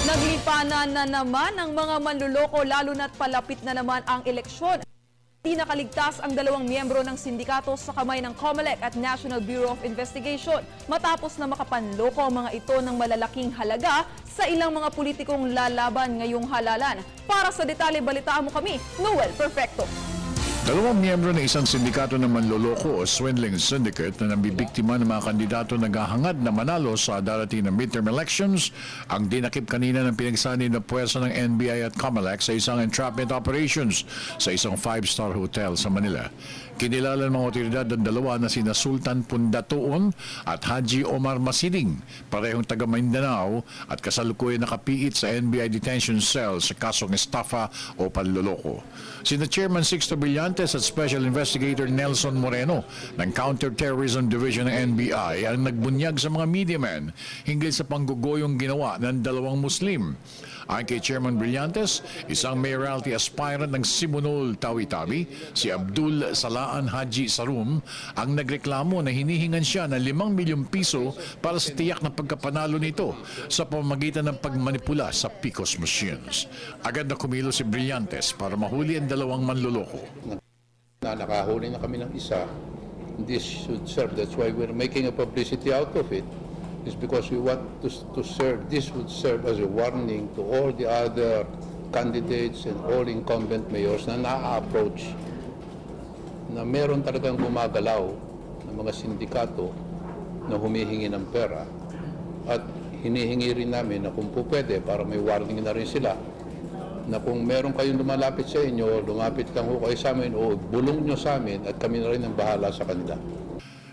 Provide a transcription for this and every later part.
Naglipanan na naman ang mga manluloko lalo na't palapit na naman ang eleksyon. Hindi nakaligtas ang dalawang miyembro ng sindikato sa kamay ng COMELEC at National Bureau of Investigation matapos na makapanloko ang mga ito ng malalaking halaga sa ilang mga politikong lalaban ngayong halalan. Para sa detalye, balitaan mo kami, Noel Perfecto. Dalawang miyembro ng isang sindikato ng manloloko o swindling syndicate na nambibiktima ng mga kandidato naghahangad na manalo sa darating na midterm elections ang dinakip kanina ng pinagsanib na puwersa ng NBI at COMELEC sa isang entrapment operations sa isang 5-star hotel sa Manila. Kinilala ng mga otoridad ang dalawa na sina Sultan Pundatuon at Haji Omar Masiding, parehong taga Mindanao at kasalukuyan nakapiit sa NBI detention cell sa kasong estafa o panloloko. Sina Chairman Sixto Brillantes at Special Investigator Nelson Moreno ng Counterterrorism Division ng NBI ang nagbunyag sa mga media men hinggil sa panggugoyong ginawa ng dalawang Muslim. Ayon kay Chairman Brillantes, isang mayoralty aspirant ng Simunol, Tawi-Tawi, si Abdul Salaan Haji Sarum, ang nagreklamo na hinihingan siya ng 5 milyong piso para sa tiyak na pagkapanalo nito sa pamamagitan ng pagmanipula sa PICOS machines. Agad na kumilo si Brillantes para mahuli ang dalawang manloloko. Nakahuli na kami ng isa. This should serve. That's why we're making a publicity out of it. Is because we want to serve. This would serve as a warning to all the other candidates and all incumbent mayors na na-approach na meron talagang gumagalaw ng mga sindikato na humihingi ng pera at hinihingi rin namin na kung po pwede para may warning na rin sila na kung meron kayong lumalapit sa inyo, lumapit lang ho kayo sa amin o bulong nyo sa amin at kami na rin ang bahala sa kanila.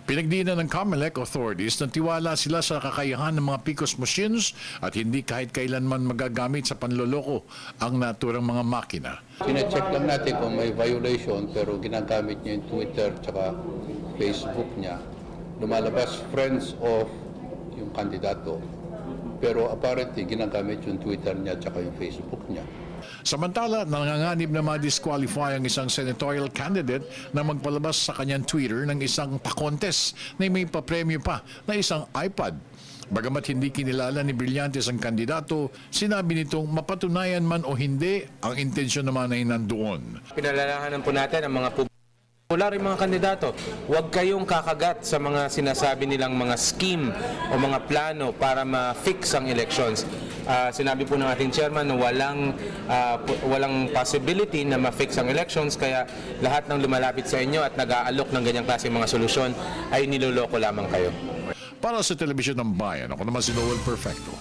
Pinagdiinan ng COMELEC authorities na tiwala sila sa kakayahan ng mga PICOS machines at hindi kahit kailanman magagamit sa panloloko ang naturang mga makina. Sine-check lang natin kung may violation pero ginagamit niya yung Twitter at Facebook niya. Lumalabas friends of yung kandidato pero apparently ginagamit yung Twitter niya at yung Facebook niya. Samantala, nanganganib na ma-disqualify ang isang senatorial candidate na magpalabas sa kanyang Twitter ng isang pa-contest na may papremyo pa na isang iPad. Bagamat hindi kinilala ni Brillantes ang kandidato, sinabi nitong mapatunayan man o hindi, ang intensyon naman ay nandoon. Pinalalahanan po natin ang mga popular mga kandidato. Huwag kayong kakagat sa mga sinasabi nilang mga scheme o mga plano para ma-fix ang elections. Sinabi po ng ating chairman na walang possibility na ma-fix ang elections, kaya lahat ng lumalapit sa inyo at nag-aalok ng ganyang klase mga solusyon ay niloloko lamang kayo. Para sa Telebisyon ng Bayan, ako naman si Noel Perfecto.